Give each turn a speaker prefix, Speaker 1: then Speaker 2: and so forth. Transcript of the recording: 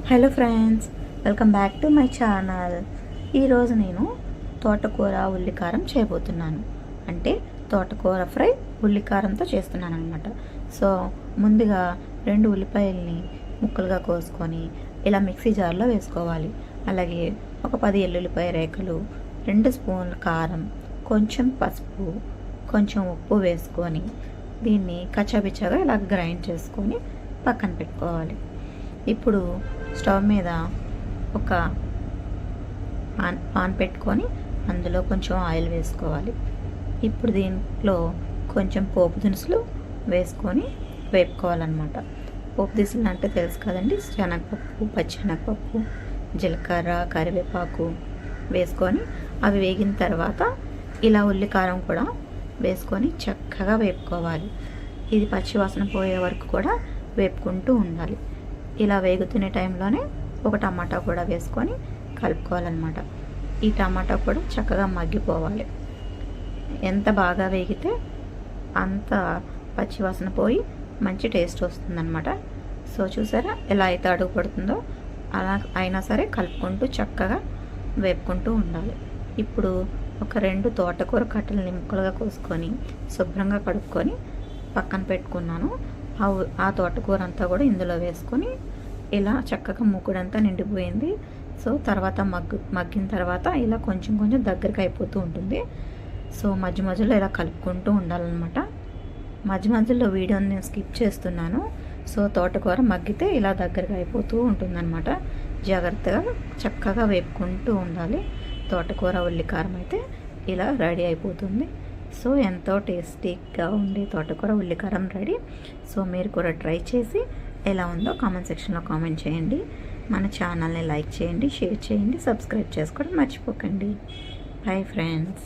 Speaker 1: Hello friends, welcome back to my channel. ఈరోజు నేను తోటకూర ఉల్లికారం చేయబోతున్నాను. అంటే తోటకూర ఫ్రై ఉల్లికారంతో చేస్తున్నాను అనమాట. సో ముందుగా 2 ఉల్లిపాయల్ని ముక్కలుగా కోసుకొని ఇలా మిక్సీ జార్లో వేసుకోవాలి. అలాగే ఒక 10 ఎల్లుల్లిపాయ రేఖలు, 2 స్పూన్ల కారం, కొంచెం పసుపు, కొంచెం ఉప్పు వేసుకొని దీన్ని కచ్చాపిచ్చాగా ఇలా గ్రైండ్ చేసుకొని పక్కన పెట్టుకోవాలి. ఇప్పుడు స్టవ్ మీద ఒక పాన్ పెట్టుకొని అందులో కొంచెం ఆయిల్ వేసుకోవాలి. ఇప్పుడు దీంట్లో కొంచెం పోపు దినుసులు వేసుకొని వేపుకోవాలన్నమాట. పోపు దినుసులు అంటే తెలుసు కదండి, శనగపప్పు, పచ్చెనగపప్పు, జీలకర్ర, కరివేపాకు వేసుకొని అవి వేగిన తర్వాత ఇలా ఉల్లికారం కూడా వేసుకొని చక్కగా వేపుకోవాలి. ఇది పచ్చివాసన పోయే వరకు కూడా వేపుకుంటూ ఉండాలి. ఇలా వేగుతున్న టైంలోనే ఒక టమాటా కూడా వేసుకొని కలుపుకోవాలన్నమాట. ఈ టమాటా కూడా చక్కగా మగ్గిపోవాలి. ఎంత బాగా వేగితే అంత పచ్చివాసన పోయి మంచి టేస్ట్ వస్తుందన్నమాట. సో చూసారా, ఎలా అయితే అడుగు పడుతుందో అలా అయినా సరే కలుపుకుంటూ చక్కగా వేపుకుంటూ ఉండాలి. ఇప్పుడు ఒక 2 తోటకూర కట్టెలని ముక్కలుగా కోసుకొని శుభ్రంగా కడుక్కొని పక్కన పెట్టుకున్నాను. ఆ తోటకూర అంతా కూడా ఇందులో వేసుకొని ఇలా చక్కగా మూకుడంతా నిండిపోయింది. సో తర్వాత మగ్గిన తర్వాత ఇలా కొంచెం కొంచెం దగ్గరికి అయిపోతూ ఉంటుంది. సో మధ్య మధ్యలో ఇలా కలుపుకుంటూ ఉండాలన్నమాట. మధ్య మధ్యలో వీడియోని నేను స్కిప్ చేస్తున్నాను. సో తోటకూర మగ్గితే ఇలా దగ్గరికి అయిపోతూ ఉంటుందన్నమాట. జాగ్రత్తగా చక్కగా వేపుకుంటూ ఉండాలి. తోటకూర ఉల్లికారం అయితే ఇలా రెడీ అయిపోతుంది. సో ఎంతో టేస్టీగా ఉండే తోటకూర ఉల్లికారం రెడీ. సో మీరు కూడా ట్రై చేసి ఎలా ఉందో కామెంట్ సెక్షన్లో కామెంట్ చేయండి. మన ఛానల్ని లైక్ చేయండి, షేర్ చేయండి, సబ్స్క్రైబ్ చేసుకోవడం మర్చిపోకండి. Bye friends.